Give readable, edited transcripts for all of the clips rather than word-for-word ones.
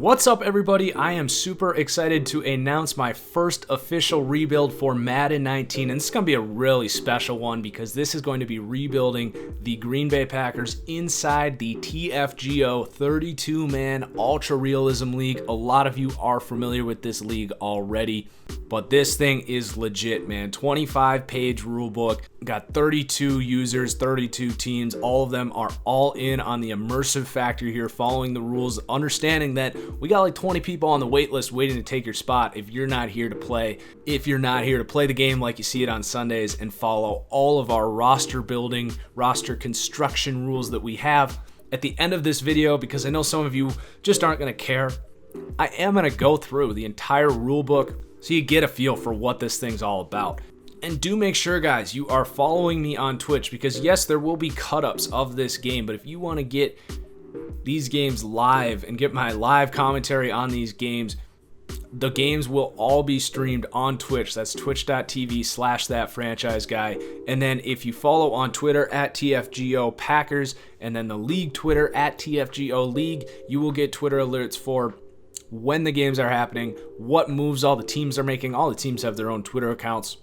What's up, everybody? I am super excited to announce my first official rebuild for Madden 19, and this is going to be a really special one because this is going to be rebuilding the Green Bay Packers inside the TFGO 32-man Ultra Realism League. A lot of you are familiar with this league already, but this thing is legit, man. 25-page rulebook, got 32 users, 32 teams. All of them are all in on the immersive factor here, following the rules, understanding that we got like 20 people on the wait list waiting to take your spot if you're not here to play. If you're not here to play the game like you see it on Sundays and follow all of our roster building, roster construction rules that we have. At the end of this video, because I know some of you just aren't going to care, I am going to go through the entire rule book so you get a feel for what this thing's all about. And do make sure, guys, you are following me on Twitch, because yes, there will be cut-ups of this game, but if you want to get these games live and get my live commentary on these games, the games will all be streamed on Twitch. That's twitch.tv/thatfranchiseguy. And then if you follow on Twitter at TFGO Packers and then the league Twitter at TFGO League, you will get Twitter alerts for when the games are happening, what moves all the teams are making. All the teams have their own Twitter accounts.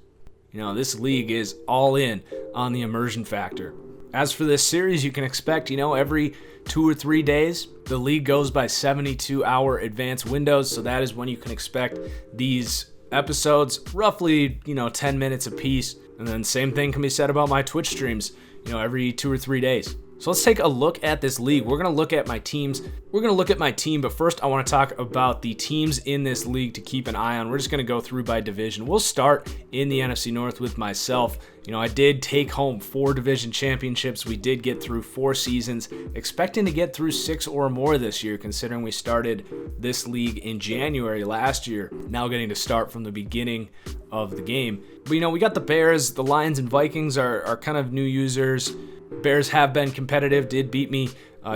You know, this league is all in on the immersion factor. As for this series, you can expect, every 2 or 3 days, the league goes by 72-hour advance windows. So that is when you can expect these episodes, roughly, 10 minutes apiece. And then same thing can be said about my Twitch streams, every 2 or 3 days. So let's take a look at this league. We're going to look at my teams. We're going to look at my team, but first I want to talk about the teams in this league to keep an eye on. We're just going to go through by division. We'll start in the NFC North with myself. I did take home 4 division championships. We did get through 4 seasons, expecting to get through 6 or more this year, considering we started this league in January last year. Now getting to start from the beginning of the game. But we got the Bears, the Lions, and Vikings are kind of new users. Bears have been competitive, did beat me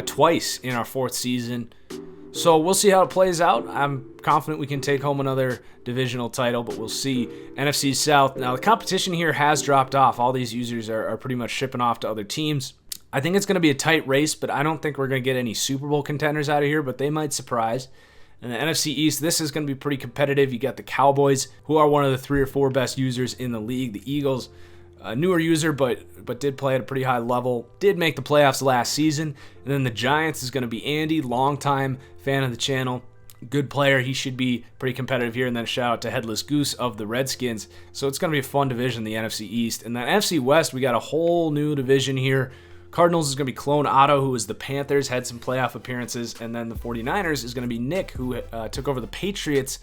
twice in our 4th season. So we'll see how it plays out. I'm confident we can take home another divisional title, but we'll see. NFC South. Now, the competition here has dropped off. All these users are pretty much shipping off to other teams. I think it's going to be a tight race, but I don't think we're going to get any Super Bowl contenders out of here, but they might surprise. And the NFC East, this is going to be pretty competitive. You got the Cowboys, who are one of the 3 or 4 best users in the league. The Eagles, a newer user, but did play at a pretty high level. Did make the playoffs last season. And then the Giants is going to be Andy, longtime fan of the channel. Good player. He should be pretty competitive here. And then a shout out to Headless Goose of the Redskins. So it's going to be a fun division, the NFC East. And then NFC West, we got a whole new division here. Cardinals is going to be Clone Otto, who is the Panthers, had some playoff appearances. And then the 49ers is going to be Nick, who took over the Patriots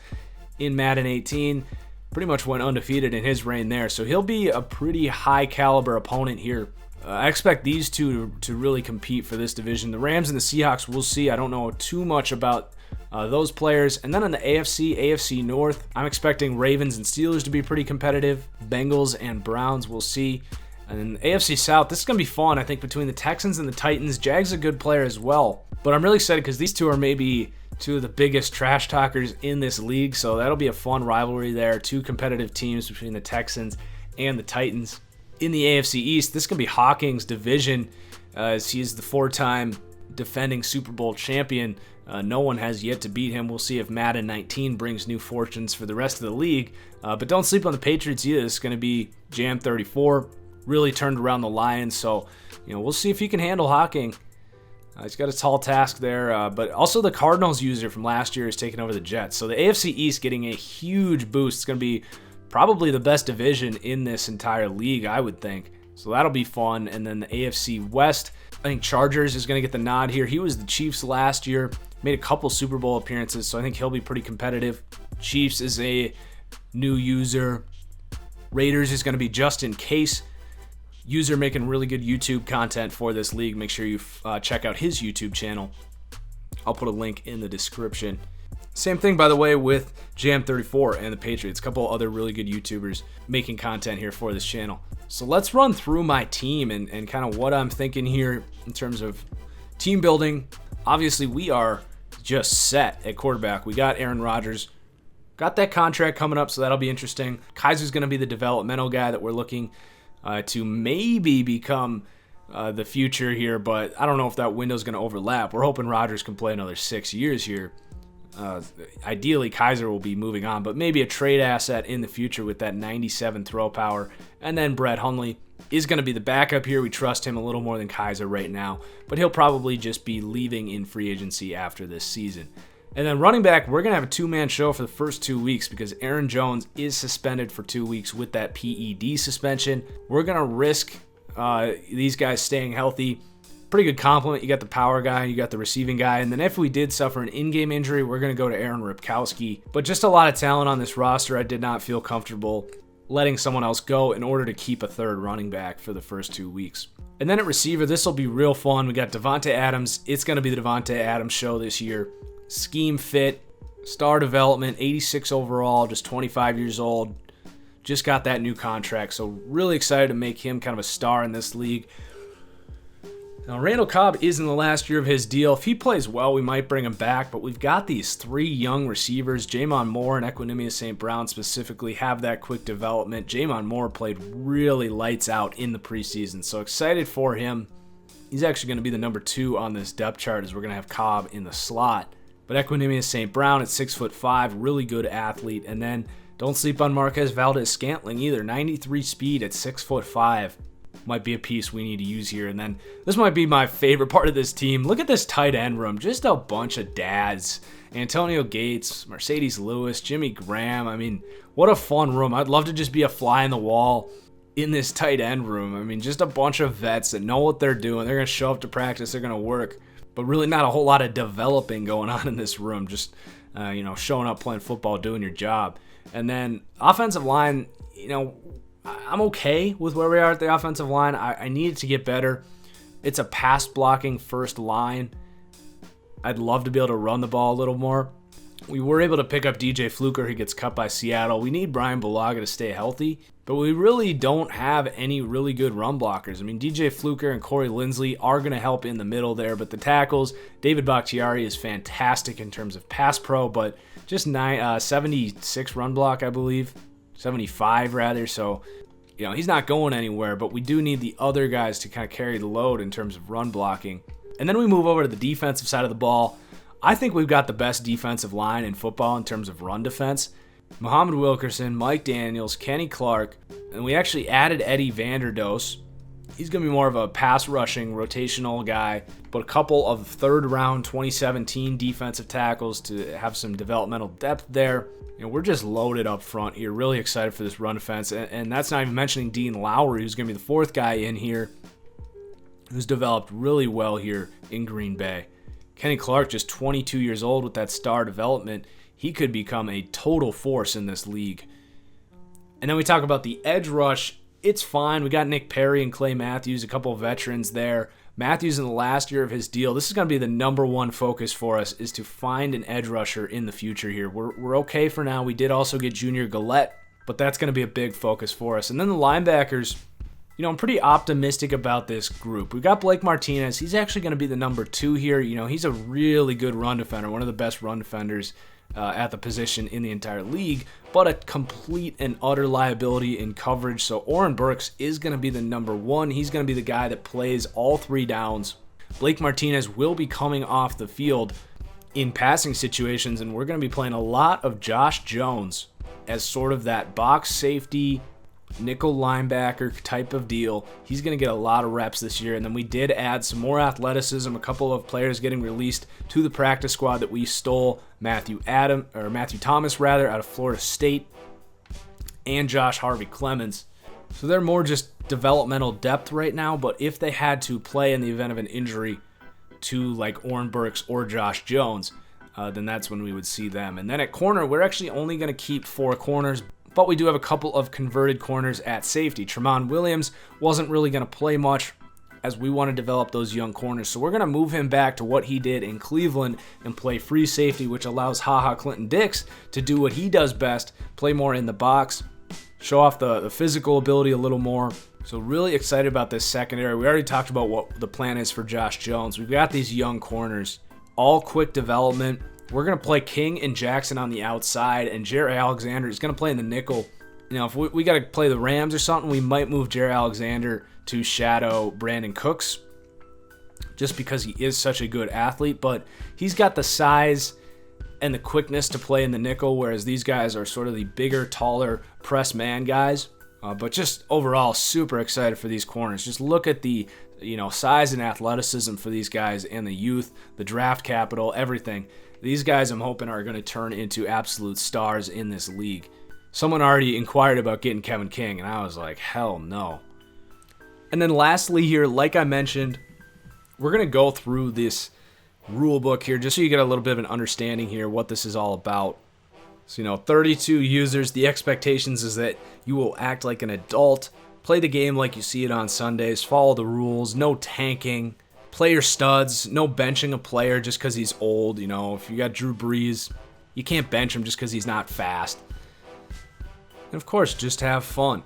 in Madden 18. Pretty much went undefeated in his reign there. So he'll be a pretty high caliber opponent here. I expect these two to really compete for this division. The Rams and the Seahawks, we'll see. I don't know too much about those players. And then in the AFC North, I'm expecting Ravens and Steelers to be pretty competitive. Bengals and Browns, we'll see. And then the AFC South, this is going to be fun, I think, between the Texans and the Titans. Jags a good player as well. But I'm really excited because these two are maybe 2 of the biggest trash talkers in this league, so that'll be a fun rivalry there. 2 competitive teams between the Texans and the Titans. In the AFC East, this can be Hawking's division, as he's the 4-time defending Super Bowl champion. No one has yet to beat him. We'll see if Madden 19 brings new fortunes for the rest of the league. But don't sleep on the Patriots either. It's going to be Jam 34. Really turned around the Lions, so we'll see if he can handle Hawking. He's got a tall task there, but also the Cardinals user from last year is taking over the Jets. So the AFC East getting a huge boost. It's going to be probably the best division in this entire league, I would think. So that'll be fun. And then the AFC West, I think Chargers is going to get the nod here. He was the Chiefs last year, made a couple Super Bowl appearances, so I think he'll be pretty competitive. Chiefs is a new user. Raiders is going to be Justin Case. User making really good YouTube content for this league. Make sure you check out his YouTube channel. I'll put a link in the description. Same thing, by the way, with Jam34 and the Patriots. A couple other really good YouTubers making content here for this channel. So let's run through my team and kind of what I'm thinking here in terms of team building. Obviously, we are just set at quarterback. We got Aaron Rodgers. Got that contract coming up, so that'll be interesting. Kaiser's going to be the developmental guy that we're looking to maybe become the future here, but I don't know if that window's going to overlap. We're hoping Rodgers can play another 6 years here. Ideally, Kaiser will be moving on, but maybe a trade asset in the future with that 97 throw power. And then Brett Hundley is going to be the backup here. We trust him a little more than Kaiser right now, but he'll probably just be leaving in free agency after this season. And then running back, we're going to have a two-man show for the first 2 weeks because Aaron Jones is suspended for 2 weeks with that PED suspension. We're going to risk these guys staying healthy. Pretty good compliment. You got the power guy, you got the receiving guy, and then if we did suffer an in-game injury, we're going to go to Aaron Ripkowski. But just a lot of talent on this roster. I did not feel comfortable letting someone else go in order to keep a third running back for the first 2 weeks. And then at receiver, this will be real fun. We got Devontae Adams. It's going to be the Devontae Adams show this year. Scheme fit, star development, 86 overall, just 25 years old. Just got that new contract, so really excited to make him kind of a star in this league. Now, Randall Cobb is in the last year of his deal. If he plays well, we might bring him back, but we've got these 3 young receivers. Jamon Moore and Equinemius St. Brown specifically have that quick development. Jamon Moore played really lights out in the preseason, so excited for him. He's actually going to be the number 2 on this depth chart as we're going to have Cobb in the slot. But Equinemius St. Brown at 6'5", really good athlete. And then don't sleep on Marquez Valdez-Scantling either. 93 speed at 6'5". Might be a piece we need to use here. And then this might be my favorite part of this team. Look at this tight end room. Just a bunch of dads. Antonio Gates, Mercedes Lewis, Jimmy Graham. I mean, what a fun room. I'd love to just be a fly in the wall in this tight end room. I mean, just a bunch of vets that know what they're doing. They're going to show up to practice. They're going to work. But really not a whole lot of developing going on in this room. Just, showing up, playing football, doing your job. And then offensive line, I'm okay with where we are at the offensive line. I need it to get better. It's a pass blocking first line. I'd love to be able to run the ball a little more. We were able to pick up DJ Fluker, who gets cut by Seattle. We need Brian Bulaga to stay healthy, but we really don't have any really good run blockers. I mean, DJ Fluker and Corey Lindsley are going to help in the middle there, but the tackles, David Bakhtiari is fantastic in terms of pass pro, but just 76 run block, I believe. 75 rather, so he's not going anywhere, but we do need the other guys to kind of carry the load in terms of run blocking. And then we move over to the defensive side of the ball. I think we've got the best defensive line in football in terms of run defense. Muhammad Wilkerson, Mike Daniels, Kenny Clark, and we actually added Eddie Vanderdoes. He's going to be more of a pass rushing rotational guy, but a couple of third round 2017 defensive tackles to have some developmental depth there. We're just loaded up front here. Really excited for this run defense, and that's not even mentioning Dean Lowry, who's going to be the 4th guy in here, who's developed really well here in Green Bay. Kenny Clark, just 22 years old with that star development. He could become a total force in this league. And then we talk about the edge rush. It's fine. We got Nick Perry and Clay Matthews, a couple of veterans there. Matthews in the last year of his deal. This is going to be the number 1 focus for us, is to find an edge rusher in the future here. We're okay for now. We did also get Junior Gillette, but that's going to be a big focus for us. And then the linebackers, I'm pretty optimistic about this group. We've got Blake Martinez. He's actually going to be the number 2 here. He's a really good run defender, one of the best run defenders at the position in the entire league, but a complete and utter liability in coverage. So Oren Burks is going to be the number 1. He's going to be the guy that plays all 3 downs. Blake Martinez will be coming off the field in passing situations, and we're going to be playing a lot of Josh Jones as sort of that box safety, nickel linebacker type of deal. He's going to get a lot of reps this year. And then we did add some more athleticism, a couple of players getting released to the practice squad that we stole, Matthew Thomas out of Florida State, and Josh Harvey Clemens. So they're more just developmental depth right now, but if they had to play in the event of an injury to like Oren Burks or Josh Jones, then that's when we would see them. And then at corner, we're actually only going to keep 4 corners, but we do have a couple of converted corners at safety. Tremont Williams wasn't really going to play much as we want to develop those young corners. So we're going to move him back to what he did in Cleveland and play free safety, which allows HaHa Clinton-Dix to do what he does best, play more in the box, show off the physical ability a little more. So really excited about this secondary. We already talked about what the plan is for Josh Jones. We've got these young corners, all quick development. We're going to play King and Jackson on the outside, and Jair Alexander is going to play in the nickel. If we got to play the Rams or something, we might move Jair Alexander to shadow Brandon Cooks just because he is such a good athlete, but he's got the size and the quickness to play in the nickel, whereas these guys are sort of the bigger, taller press man guys. But just overall, super excited for these corners. Just look at the size and athleticism for these guys and the youth, the draft capital, everything. These guys I'm hoping are going to turn into absolute stars in this league. Someone already inquired about getting Kevin King, and I was like, hell no. And then lastly here, like I mentioned, we're going to go through this rule book here just so you get a little bit of an understanding here what this is all about. So, 32 users. The expectations is that you will act like an adult, play the game like you see it on Sundays, follow the rules, no tanking, play your studs, no benching a player just because he's old. If you got Drew Brees, you can't bench him just because he's not fast. And of course, just have fun.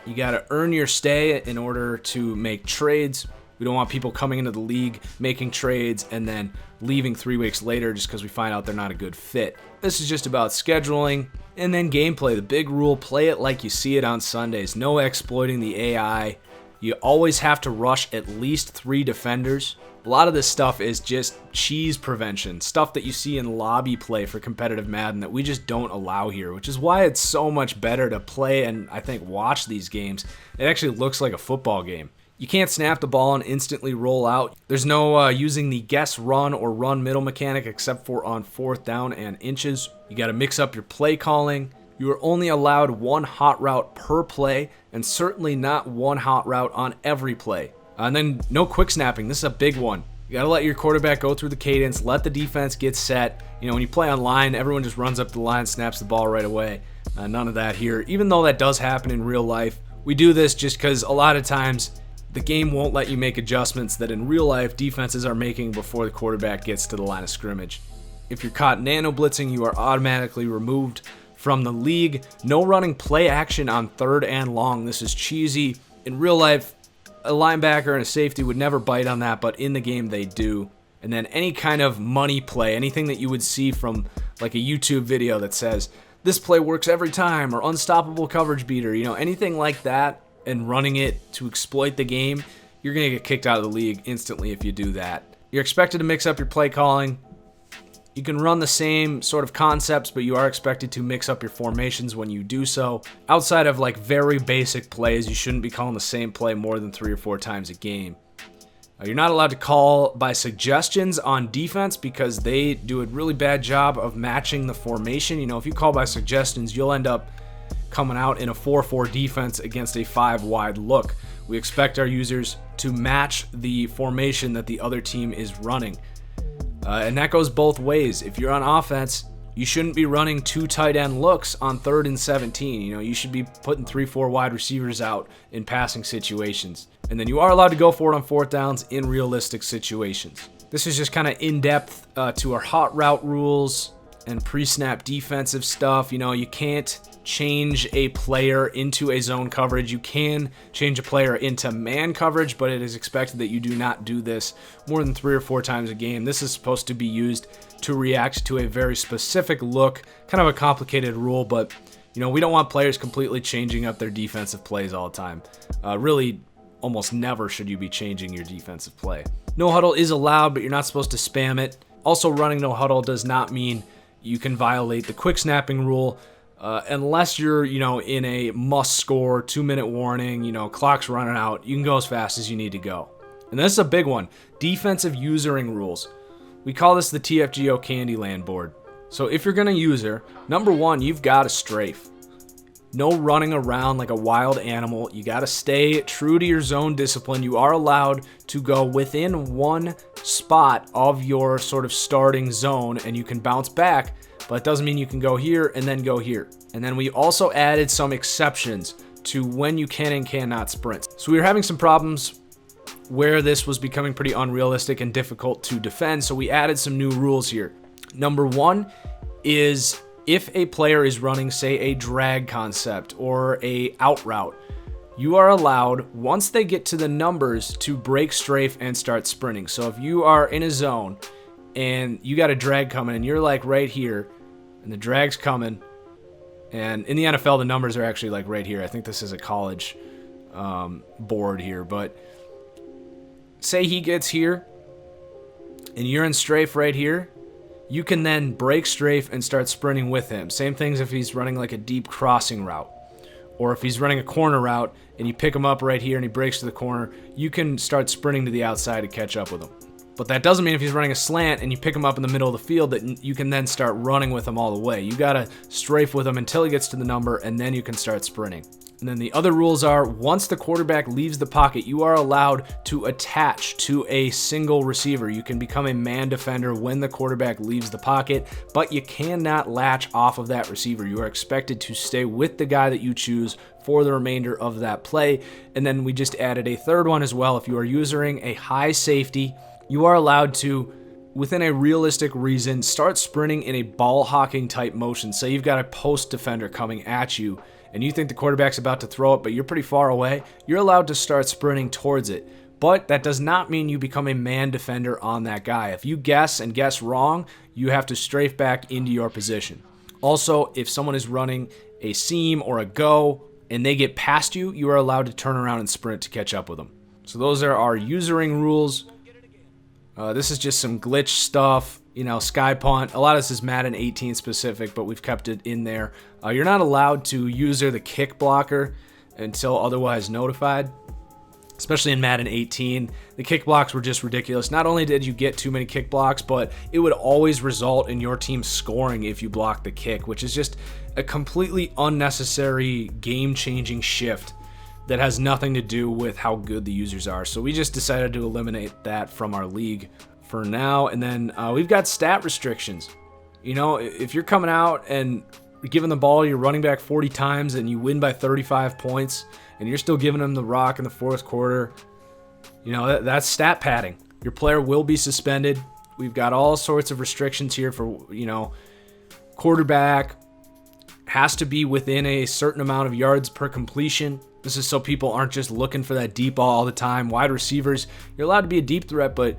You got to earn your stay in order to make trades. We don't want people coming into the league, making trades, and then leaving 3 weeks later just because we find out they're not a good fit. This is just about scheduling and then gameplay. The big rule, play it like you see it on Sundays. No exploiting the AI. You always have to rush at least 3 defenders. A lot of this stuff is just cheese prevention, stuff that you see in lobby play for competitive Madden that we just don't allow here, which is why it's so much better to play and I think watch these games. It actually looks like a football game. You can't snap the ball and instantly roll out. There's no using the guess run or run middle mechanic except for on 4th down and inches. You got to mix up your play calling. You are only allowed 1 hot route per play and certainly not 1 hot route on every play. And then no quick snapping. This is a big one. You got to let your quarterback go through the cadence, let the defense get set. When you play online, everyone just runs up the line, snaps the ball right away. None of that here. Even though that does happen in real life, we do this just because a lot of times the game won't let you make adjustments that in real life defenses are making before the quarterback gets to the line of scrimmage. If you're caught nano blitzing, you are automatically removed from the league. No running play action on 3rd and long. This is cheesy. In real life, a linebacker and a safety would never bite on that, but in the game they do. And then any kind of money play, anything that you would see from like a YouTube video that says, this play works every time, or unstoppable coverage beater, anything like that, and running it to exploit the game, you're going to get kicked out of the league instantly if you do that. You're expected to mix up your play calling. You can run the same sort of concepts, but you are expected to mix up your formations when you do so. Outside of like very basic plays, you shouldn't be calling the same play more than 3 or 4 times a game. You're not allowed to call by suggestions on defense because they do a really bad job of matching the formation. If you call by suggestions, you'll end up coming out in a 4-4 defense against a 5-wide look. We expect our users to match the formation that the other team is running. And that goes both ways. If you're on offense, you shouldn't be running 2 tight end looks on 3rd and 17. You should be putting 3-4 wide receivers out in passing situations. And then you are allowed to go for it on 4th downs in realistic situations. This is just kind of in-depth to our hot route rules and pre-snap defensive stuff. You can't change a player into a zone coverage. You can change a player into man coverage, but it is expected that you do not do this more than 3 or 4 times a game. This is supposed to be used to react to a very specific look, kind of a complicated rule, but we don't want players completely changing up their defensive plays all the time. Really, almost never should you be changing your defensive play. No huddle is allowed, but you're not supposed to spam it. Also, running no huddle does not mean you can violate the quick snapping rule unless you're, in a must-score 2-minute warning, clock's running out. You can go as fast as you need to go. And this is a big one. Defensive usering rules. We call this the TFGO Candyland board. So if you're going to user, number 1, you've got to strafe. No running around like a wild animal. You got to stay true to your zone discipline. You are allowed to go within 1 spot of your sort of starting zone and you can bounce back, but it doesn't mean you can go here and then go here. And then we also added some exceptions to when you can and cannot sprint. So we were having some problems where this was becoming pretty unrealistic and difficult to defend, so we added some new rules here. Number 1 is if a player is running, say, a drag concept or a out route, you are allowed, once they get to the numbers, to break strafe and start sprinting. So if you are in a zone and you got a drag coming and you're like right here and the drag's coming, and in the NFL the numbers are actually like right here. I think this is a college board here, but say he gets here and you're in strafe right here, you can then break strafe and start sprinting with him. Same things if he's running like a deep crossing route, or if he's running a corner route and you pick him up right here and he breaks to the corner, you can start sprinting to the outside to catch up with him. But that doesn't mean if he's running a slant and you pick him up in the middle of the field that you can then start running with him all the way. You gotta strafe with him until he gets to the number, and then you can start sprinting. And then the other rules are, once the quarterback leaves the pocket, you are allowed to attach to a single receiver. You can become a man defender when the quarterback leaves the pocket, but you cannot latch off of that receiver. You are expected to stay with the guy that you choose for the remainder of that play. And then we just added a third one as well. If you are using a high safety, you are allowed to, within a realistic reason, start sprinting in a ball hawking type motion. Say you've got a post defender coming at you and you think the quarterback's about to throw it, but you're pretty far away, you're allowed to start sprinting towards it. But that does not mean you become a man defender on that guy. If you guess and guess wrong, you have to strafe back into your position. Also, if someone is running a seam or a go and they get past you, you are allowed to turn around and sprint to catch up with them. So those are our usering rules. This is just some glitch stuff, sky punt. A lot of this is Madden 18 specific, but we've kept it in there. You're not allowed to user the kick blocker until otherwise notified, especially in Madden 18. The kick blocks were just ridiculous. Not only did you get too many kick blocks, but it would always result in your team scoring if you blocked the kick, which is just a completely unnecessary game-changing shift that has nothing to do with how good the users are. So we just decided to eliminate that from our league for now. And then we've got stat restrictions. If you're coming out and giving the ball to your running back 40 times and you win by 35 points and you're still giving them the rock in the fourth quarter, that's stat padding. Your player will be suspended. We've got all sorts of restrictions here for, quarterback has to be within a certain amount of yards per completion. This is so people aren't just looking for that deep ball all the time. Wide receivers, you're allowed to be a deep threat, but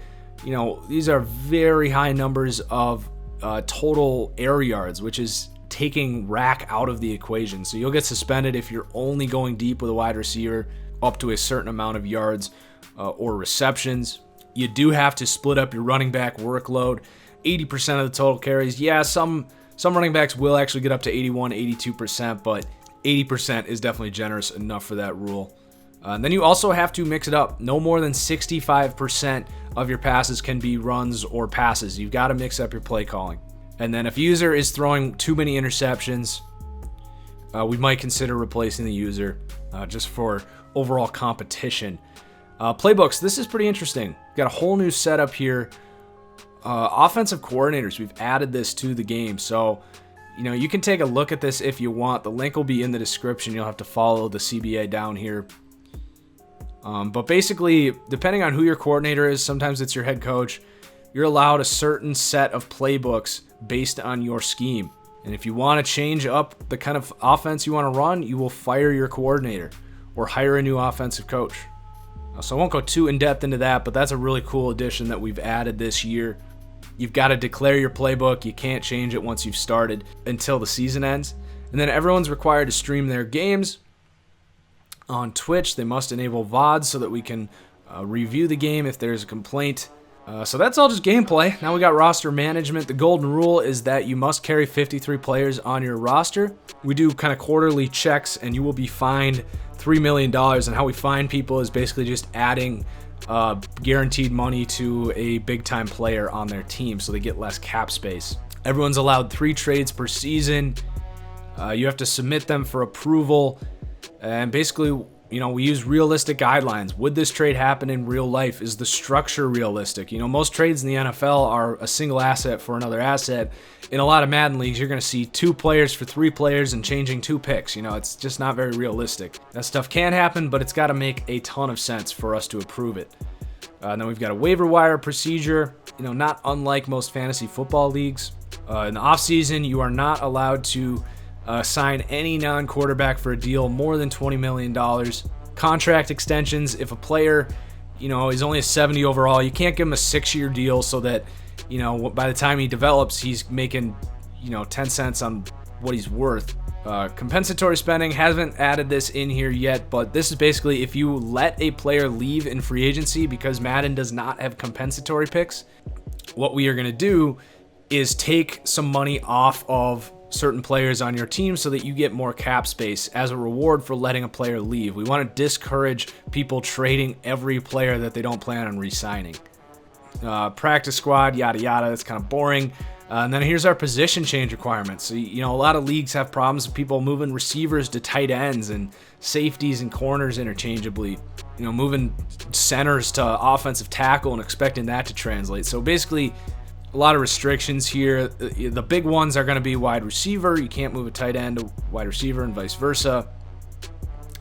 these are very high numbers of total air yards, which is taking rack out of the equation. So you'll get suspended if you're only going deep with a wide receiver up to a certain amount of yards or receptions. You do have to split up your running back workload. 80% of the total carries. Yeah, some running backs will actually get up to 81, 82%, but 80% is definitely generous enough for that rule. And then you also have to mix it up. No more than 65% of your passes can be runs or passes. You've got to mix up your play calling. And then if a user is throwing too many interceptions, we might consider replacing the user just for overall competition. Playbooks, this is pretty interesting. We've got a whole new setup here. Offensive coordinators, we've added this to the game. So you can take a look at this if you want. The link will be in the description. You'll have to follow the CBA down here. But basically, depending on who your coordinator is, sometimes it's your head coach, you're allowed a certain set of playbooks based on your scheme. And if you want to change up the kind of offense you want to run, you will fire your coordinator or hire a new offensive coach. So I won't go too in-depth into that, but that's a really cool addition that we've added this year. You've got to declare your playbook. You can't change it once you've started until the season ends. And then everyone's required to stream their games on Twitch. They must enable VODs so that we can review the game if there's a complaint. So that's all just gameplay. Now we got roster management. The golden rule is that you must carry 53 players on your roster. We do kind of quarterly checks, and you will be fined $3 million. And how we fine people is basically just adding guaranteed money to a big-time player on their team so they get less cap space. Everyone's allowed 3 trades per season. You have to submit them for approval, and basically, we use realistic guidelines. Would this trade happen in real life? Is the structure realistic? Most trades in the NFL are a single asset for another asset. In a lot of Madden leagues, you're going to see 2 players for 3 players and changing 2 picks. It's just not very realistic. That stuff can happen, but it's got to make a ton of sense for us to approve it. Then we've got a waiver wire procedure, not unlike most fantasy football leagues. In the offseason, you are not allowed to sign any non-quarterback for a deal more than $20 million. Contract extensions, if a player, is only a 70 overall, you can't give him a 6-year deal so that, by the time he develops, he's making, 10 cents on what he's worth. Compensatory spending, haven't added this in here yet, but this is basically if you let a player leave in free agency because Madden does not have compensatory picks, what we are going to do is take some money off of certain players on your team so that you get more cap space as a reward for letting a player leave. We want to discourage people trading every player that they don't plan on re-signing. Practice squad, yada yada, that's kind of boring. And then here's our position change requirements. So, you know, a lot of leagues have problems with people moving receivers to tight ends and safeties and corners interchangeably. You know, moving centers to offensive tackle and expecting that to translate. So basically, a lot of restrictions here. The big ones are going to be wide receiver. You can't move a tight end to wide receiver and vice versa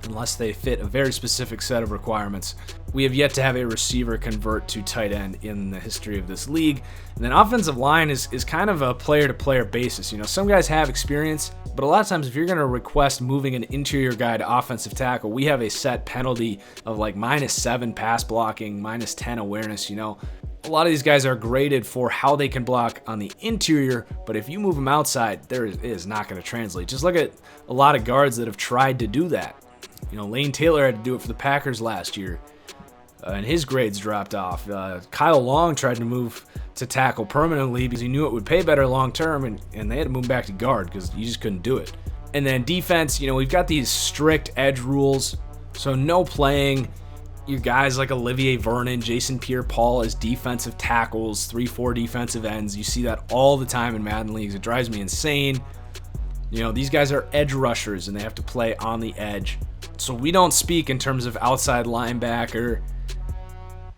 unless they fit a very specific set of requirements. We have yet to have a receiver convert to tight end in the history of this league. And then offensive line is kind of a player-to-player basis. You know, some guys have experience, but a lot of times if you're going to request moving an interior guy to offensive tackle, we have a set penalty of like -7 pass blocking, -10 awareness, you know. A lot of these guys are graded for how they can block on the interior, but if you move them outside, it is not going to translate. Just look at a lot of guards that have tried to do that. You know, Lane Taylor had to do it for the Packers last year, and his grades dropped off. Kyle Long tried to move to tackle permanently because he knew it would pay better long term, and they had to move back to guard because you just couldn't do it. And then defense, you know, we've got these strict edge rules, so no playing your guys like Olivier Vernon, Jason Pierre-Paul as defensive tackles, 3-4 defensive ends. You see that all the time in Madden leagues. It drives me insane. You know, these guys are edge rushers and they have to play on the edge. So we don't speak in terms of outside linebacker,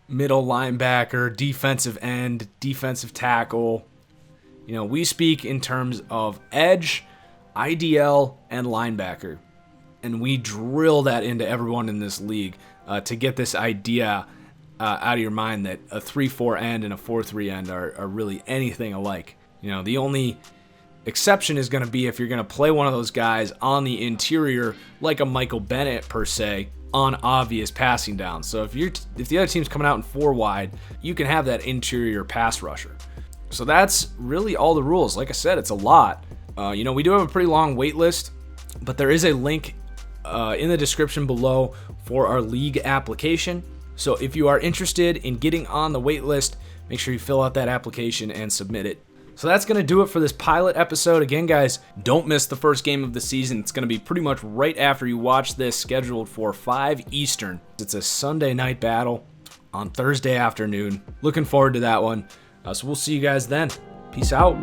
middle linebacker, defensive end, defensive tackle. You know, we speak in terms of edge, IDL, and linebacker. And we drill that into everyone in this league to get this idea out of your mind that a 3-4 end and a 4-3 end are really anything alike. You know, the only exception is going to be if you're going to play one of those guys on the interior, like a Michael Bennett per se, on obvious passing downs. So if the other team's coming out in 4 wide, you can have that interior pass rusher. So that's really all the rules. Like I said, it's a lot. You know, we do have a pretty long wait list, but there is a link in the description below for our league application. So if you are interested in getting on the wait list, make sure you fill out that application and submit it. So that's going to do it for this pilot episode. Again, guys, don't miss the first game of the season. It's going to be pretty much right after you watch this, scheduled for 5 Eastern. It's a Sunday night battle on Thursday afternoon. Looking forward to that one. So we'll see you guys then. Peace out.